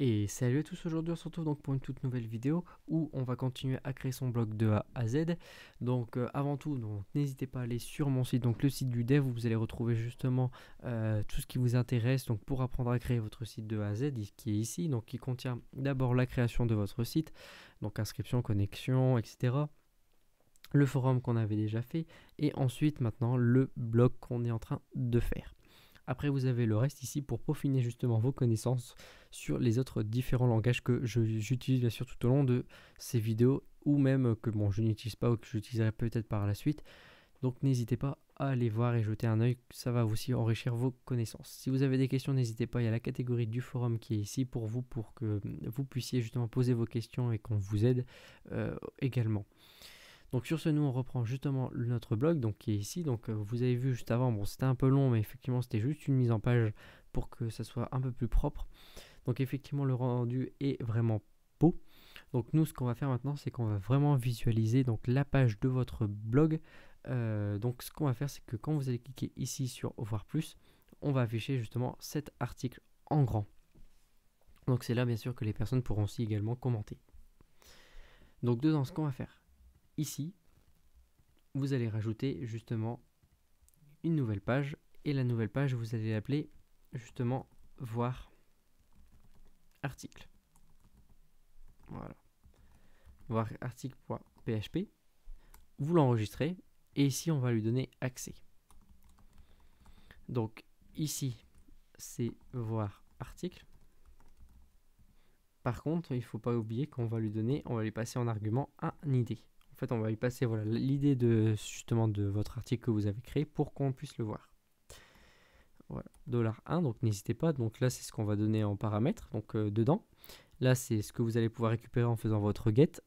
Et salut à tous, aujourd'hui on se retrouve donc pour une toute nouvelle vidéo où on va continuer à créer son blog de A à Z. Donc avant tout, n'hésitez pas à aller sur mon site, donc le site du dev, où vous allez retrouver justement tout ce qui vous intéresse donc pour apprendre à créer votre site de A à Z, qui est ici, donc qui contient d'abord la création de votre site, donc inscription, connexion, etc. Le forum qu'on avait déjà fait et ensuite maintenant le blog qu'on est en train de faire. Après, vous avez le reste ici pour peaufiner justement vos connaissances sur les autres différents langages que j'utilise bien sûr tout au long de ces vidéos ou même que je n'utilise pas ou que j'utiliserai peut-être par la suite. Donc n'hésitez pas à aller voir et jeter un œil, ça va aussi enrichir vos connaissances. Si vous avez des questions, n'hésitez pas, il y a la catégorie du forum qui est ici pour vous, pour que vous puissiez justement poser vos questions et qu'on vous aide également. Donc sur ce, nous on reprend justement notre blog donc qui est ici. Donc vous avez vu juste avant, bon c'était un peu long mais effectivement c'était juste une mise en page pour que ça soit un peu plus propre. Donc effectivement le rendu est vraiment beau. Donc nous ce qu'on va faire maintenant c'est qu'on va vraiment visualiser donc la page de votre blog. Donc ce qu'on va faire c'est que quand vous allez cliquer ici sur voir plus, on va afficher justement cet article en grand. Donc c'est là bien sûr que les personnes pourront aussi également commenter. Donc dedans ce qu'on va faire ici, vous allez rajouter justement une nouvelle page et la nouvelle page vous allez l'appeler justement voir article. Voilà, voir article.php. Vous l'enregistrez et ici on va lui donner accès. Donc ici c'est voir article. Par contre, il ne faut pas oublier qu'on va lui donner, on va lui passer en argument un ID. En fait, on va lui passer voilà l'idée de justement de votre article que vous avez créé pour qu'on puisse le voir. Voilà, $1, donc n'hésitez pas. Donc là, c'est ce qu'on va donner en paramètres. Donc dedans, là, c'est ce que vous allez pouvoir récupérer en faisant votre get.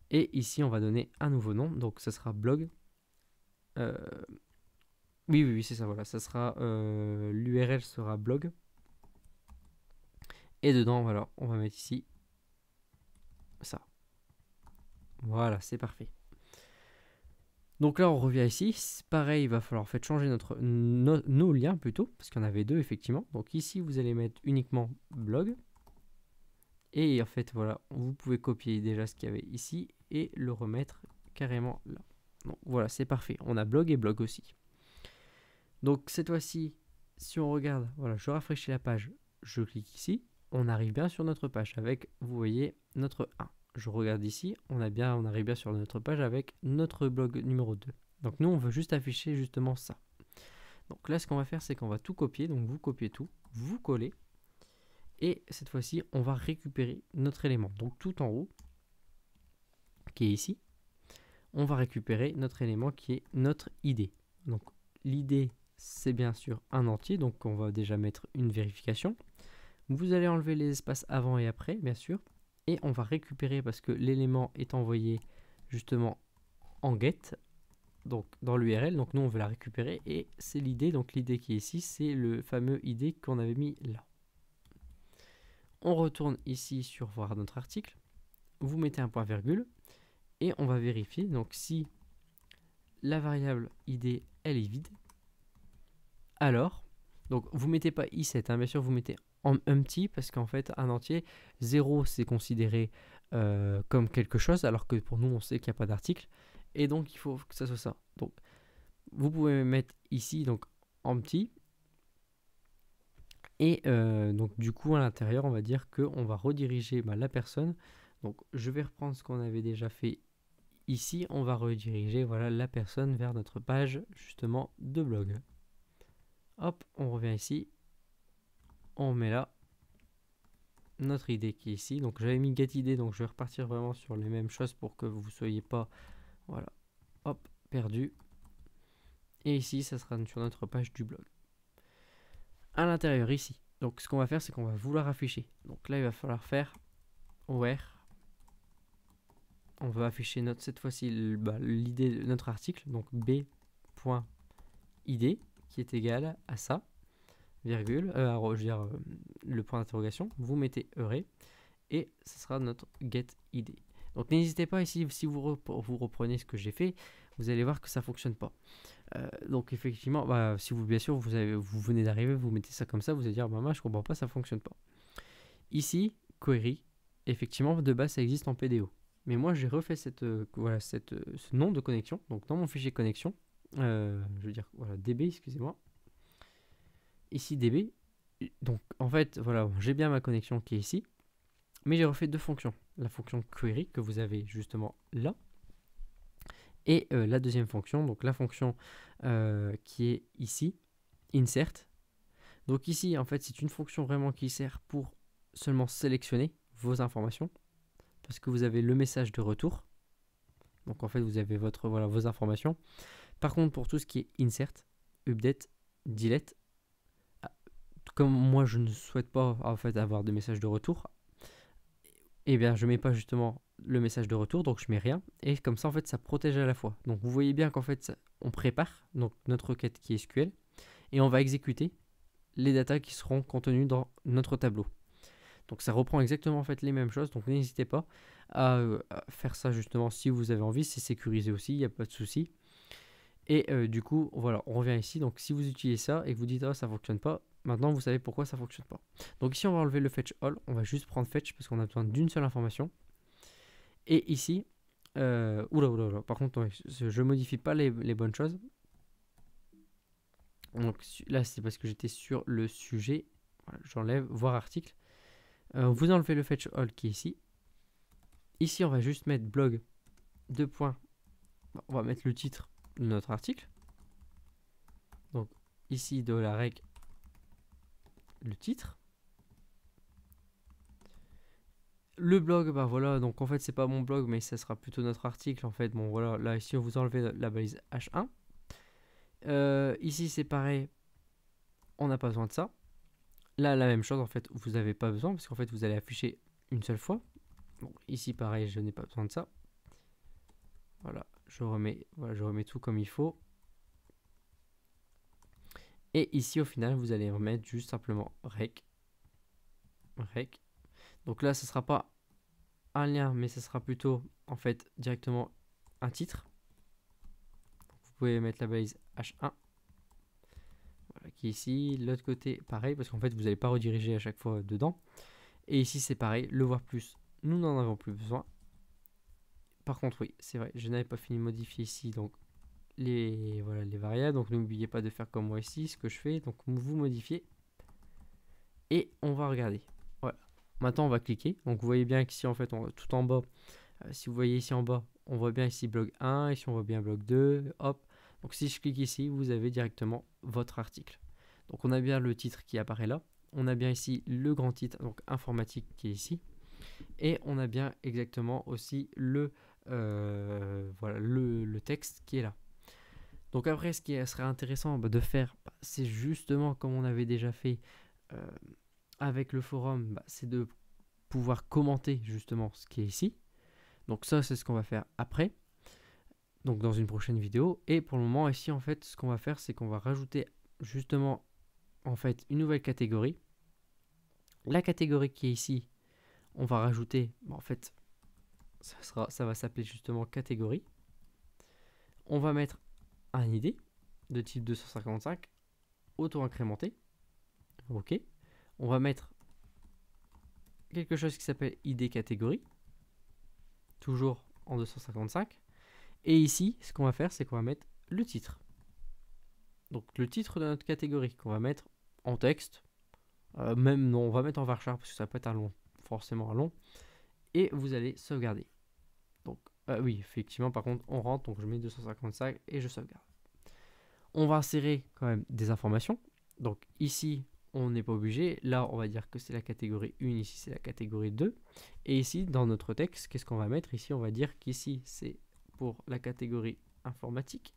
Et ici, on va donner un nouveau nom. Donc ça sera blog. Oui, c'est ça. Voilà, ça sera l'URL sera blog. Et dedans, voilà, on va mettre ici ça. Voilà, c'est parfait. Donc là, on revient ici. Pareil, il va falloir en fait changer nos liens plutôt, parce qu'il y en avait deux effectivement. Donc ici, vous allez mettre uniquement blog. Et en fait, voilà, vous pouvez copier déjà ce qu'il y avait ici et le remettre carrément là. Donc voilà, c'est parfait. On a blog et blog aussi. Donc cette fois-ci, si on regarde, voilà, je rafraîchis la page, je clique ici, on arrive bien sur notre page avec, vous voyez, notre 1. Je regarde ici, on arrive bien sur notre page avec notre blog numéro 2. Donc nous, on veut juste afficher justement ça. Donc là, ce qu'on va faire, c'est qu'on va tout copier. Donc vous copiez tout, vous collez. Et cette fois-ci, on va récupérer notre élément. Donc tout en haut, qui est ici, on va récupérer notre élément qui est notre ID. Donc l'ID, c'est bien sûr un entier. Donc on va déjà mettre une vérification. Vous allez enlever les espaces avant et après, bien sûr. Et on va récupérer parce que l'élément est envoyé justement en get, donc dans l'URL. Donc nous, on veut la récupérer et c'est l'ID. Donc l'ID qui est ici, c'est le fameux ID qu'on avait mis là. On retourne ici sur voir notre article. Vous mettez un point virgule et on va vérifier. Donc si la variable ID elle est vide, alors donc vous mettez pas i7, hein, bien sûr vous mettez en empty parce qu'en fait un entier 0 c'est considéré comme quelque chose alors que pour nous on sait qu'il n'y a pas d'article et donc il faut que ça soit ça. Donc vous pouvez mettre ici donc empty. Et donc du coup à l'intérieur on va dire qu'on va rediriger la personne. Donc je vais reprendre ce qu'on avait déjà fait ici. On va rediriger voilà, la personne vers notre page justement de blog. Hop, on revient ici. On met là notre idée qui est ici. Donc j'avais mis get ID, donc je vais repartir vraiment sur les mêmes choses pour que vous ne soyez pas voilà, hop, perdu. Et ici ça sera sur notre page du blog. À l'intérieur ici, donc ce qu'on va faire c'est qu'on va vouloir afficher. Donc là il va falloir faire where. On va afficher cette fois-ci l'idée de notre article, donc b.id qui est égal à ça, virgule, je veux dire le point d'interrogation, vous mettez heuré et ce sera notre get id. Donc n'hésitez pas ici, si vous reprenez ce que j'ai fait, vous allez voir que ça ne fonctionne pas. Donc effectivement, si vous bien sûr vous venez d'arriver, vous mettez ça comme ça, vous allez dire maman je comprends pas, ça fonctionne pas. ici, query, effectivement, de base, ça existe en PDO. Mais moi, j'ai refait voilà, ce nom de connexion. Donc, dans mon fichier connexion, je veux dire, voilà, DB, excusez-moi. Ici, DB. Donc, en fait, voilà, j'ai bien ma connexion qui est ici. Mais j'ai refait deux fonctions. La fonction query, que vous avez justement là. Et la deuxième fonction, donc la fonction qui est ici, insert. Donc ici, en fait, c'est une fonction vraiment qui sert pour seulement sélectionner vos informations. Parce que vous avez le message de retour. Donc en fait, vous avez voilà, vos informations. Par contre, pour tout ce qui est insert, update, delete, comme moi je ne souhaite pas en fait avoir de message de retour, eh bien je mets pas justement le message de retour, donc je mets rien. Et comme ça, en fait, ça protège à la fois. Donc vous voyez bien qu'en fait, on prépare donc notre requête qui est SQL et on va exécuter les datas qui seront contenues dans notre tableau. Donc ça reprend exactement en fait les mêmes choses, donc n'hésitez pas à faire ça justement si vous avez envie, c'est sécurisé aussi, il n'y a pas de souci. Et du coup, voilà, on revient ici, donc si vous utilisez ça et que vous dites « Ah, ça ne fonctionne pas », maintenant vous savez pourquoi ça ne fonctionne pas. Donc ici on va enlever le fetch all, on va juste prendre fetch parce qu'on a besoin d'une seule information. Et ici, oula, par contre ouais, je modifie pas les bonnes choses. Donc là c'est parce que j'étais sur le sujet, voilà, j'enlève voir article. Vous enlevez le fetch all qui est ici. Ici, on va juste mettre blog, deux points. On va mettre le titre de notre article. Donc ici, de la règle, le titre. Le blog, bah voilà, donc en fait, c'est pas mon blog, mais ça sera plutôt notre article. En fait, bon voilà, là ici, on vous enlevez la balise H1. Ici, c'est pareil, on n'a pas besoin de ça. Là, la même chose, en fait, vous n'avez pas besoin, parce qu'en fait, vous allez afficher une seule fois. Bon, ici, pareil, je n'ai pas besoin de ça. Voilà, je remets tout comme il faut. Et ici, au final, vous allez remettre juste simplement rec. Donc là, ce ne sera pas un lien, mais ce sera plutôt, en fait, directement un titre. Donc, vous pouvez mettre la balise H1. Voilà, qui est ici. L'autre côté, pareil, parce qu'en fait, vous n'allez pas rediriger à chaque fois dedans. Et ici, c'est pareil. Le voir plus, nous n'en avons plus besoin. Par contre, oui, c'est vrai, je n'avais pas fini de modifier ici, donc les variables. Donc n'oubliez pas de faire comme moi ici, ce que je fais. Donc vous modifiez. Et on va regarder. Voilà. Maintenant, on va cliquer. Donc vous voyez bien qu'ici, en fait, tout en bas, si vous voyez ici en bas, on voit bien ici blog 1, ici on voit bien blog 2, hop. Donc si je clique ici, vous avez directement votre article. Donc on a bien le titre qui apparaît là. On a bien ici le grand titre, donc informatique qui est ici. Et on a bien exactement aussi voilà, le texte qui est là. Donc après, ce qui serait intéressant de faire, c'est justement comme on avait déjà fait avec le forum, c'est de pouvoir commenter justement ce qui est ici. Donc ça, c'est ce qu'on va faire après, donc dans une prochaine vidéo. Et pour le moment, ici, en fait, ce qu'on va faire, c'est qu'on va rajouter justement en fait une nouvelle catégorie. La catégorie qui est ici, on va rajouter, en fait, ça va s'appeler justement catégorie. On va mettre un ID de type 255 auto-incrémenté. OK. On va mettre quelque chose qui s'appelle ID catégorie, toujours en 255. Et ici, ce qu'on va faire, c'est qu'on va mettre le titre. Donc le titre de notre catégorie qu'on va mettre en texte. Même non, on va mettre en varchar parce que ça peut être forcément un long. Et vous allez sauvegarder. Donc oui, effectivement, par contre, on rentre. Donc je mets 255 et je sauvegarde. On va insérer quand même des informations. Donc ici, on n'est pas obligé. Là, on va dire que c'est la catégorie 1, ici c'est la catégorie 2. Et ici, dans notre texte, qu'est-ce qu'on va mettre? Ici, on va dire qu'ici, c'est pour la catégorie informatique.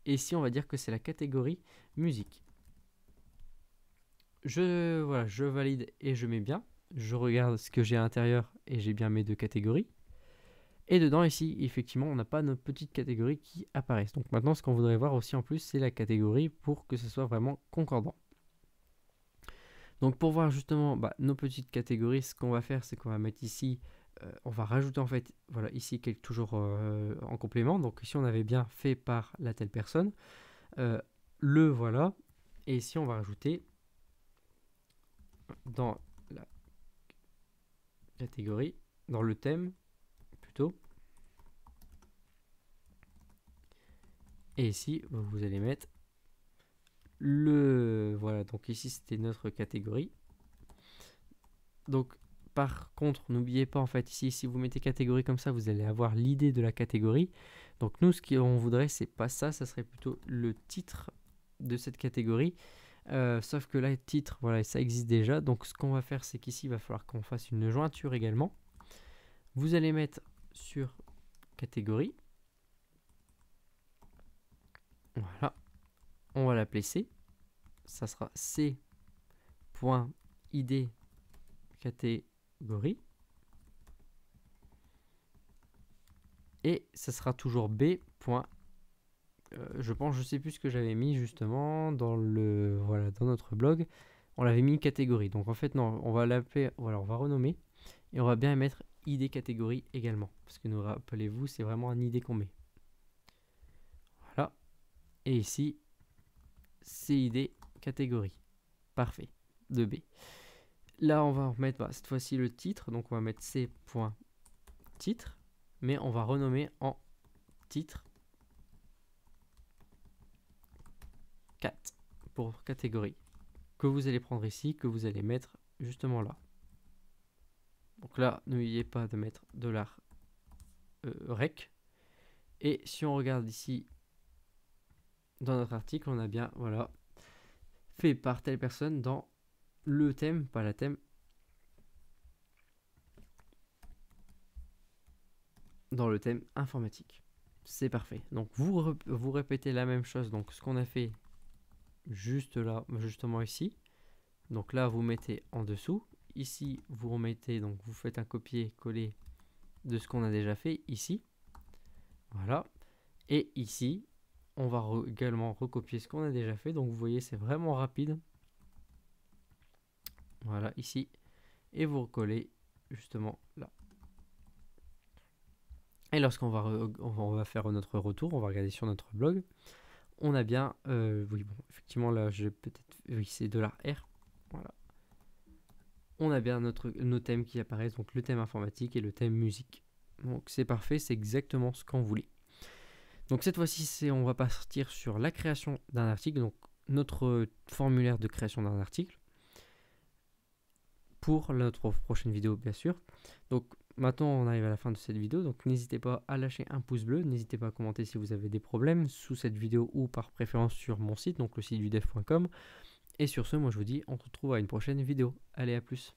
Et ici, on va dire que c'est la catégorie musique. Je valide et je mets bien. Je regarde ce que j'ai à l'intérieur et j'ai bien mes deux catégories. Et dedans, ici, effectivement, on n'a pas notre petite catégorie qui apparaît. Donc maintenant, ce qu'on voudrait voir aussi en plus, c'est la catégorie pour que ce soit vraiment concordant. Donc pour voir justement nos petites catégories, ce qu'on va faire, c'est qu'on va mettre ici, on va rajouter en fait, voilà, ici toujours en complément. Donc ici, on avait bien fait par la telle personne. Le voilà. Et ici, on va rajouter dans la catégorie, dans le thème plutôt. Et ici, vous allez mettre le... Voilà, donc ici c'était notre catégorie. Donc par contre, n'oubliez pas en fait ici, si vous mettez catégorie comme ça, vous allez avoir l'idée de la catégorie. Donc nous, ce qu'on voudrait, c'est pas ça, ça serait plutôt le titre de cette catégorie. Sauf que là, le titre, voilà, ça existe déjà. Donc ce qu'on va faire, c'est qu'ici, il va falloir qu'on fasse une jointure également. Vous allez mettre sur catégorie. Voilà. On va l'appeler C. Ça sera C.id catégorie. Et ça sera toujours B. Je sais plus ce que j'avais mis justement dans le dans notre blog. On l'avait mis catégorie. Donc en fait non, on va l'appeler, voilà, on va renommer et on va bien mettre ID catégorie également parce que nous rappelez-vous, c'est vraiment un ID qu'on met. Voilà. Et ici CID catégorie. Parfait. De B. Là, on va remettre cette fois-ci le titre. Donc on va mettre C.titre, mais on va renommer en titre 4 pour catégorie, que vous allez prendre ici, que vous allez mettre justement là. Donc là, n'oubliez pas de mettre $rec. Et si on regarde ici dans notre article, on a bien, voilà, fait par telle personne dans le thème, pas la thème, dans le thème informatique. C'est parfait. Donc vous répétez la même chose, donc ce qu'on a fait juste là, justement ici. Donc là, vous mettez en dessous. Ici, vous remettez, donc vous faites un copier-coller de ce qu'on a déjà fait ici. Voilà. Et ici, on va également recopier ce qu'on a déjà fait. Donc vous voyez, c'est vraiment rapide. Voilà, ici. Et vous recollez justement là. Et lorsqu'on va faire notre retour, on va regarder sur notre blog. On a bien, oui, bon, effectivement, là, j'ai peut-être, oui, c'est $R. Voilà. On a bien nos thèmes qui apparaissent, donc le thème informatique et le thème musique. Donc c'est parfait, c'est exactement ce qu'on voulait. Donc cette fois-ci, on va partir sur la création d'un article, donc notre formulaire de création d'un article pour notre prochaine vidéo, bien sûr. Donc maintenant, on arrive à la fin de cette vidéo, donc n'hésitez pas à lâcher un pouce bleu, n'hésitez pas à commenter si vous avez des problèmes sous cette vidéo ou par préférence sur mon site, donc le site du dev.com. Et sur ce, moi je vous dis, on se retrouve à une prochaine vidéo. Allez, à plus.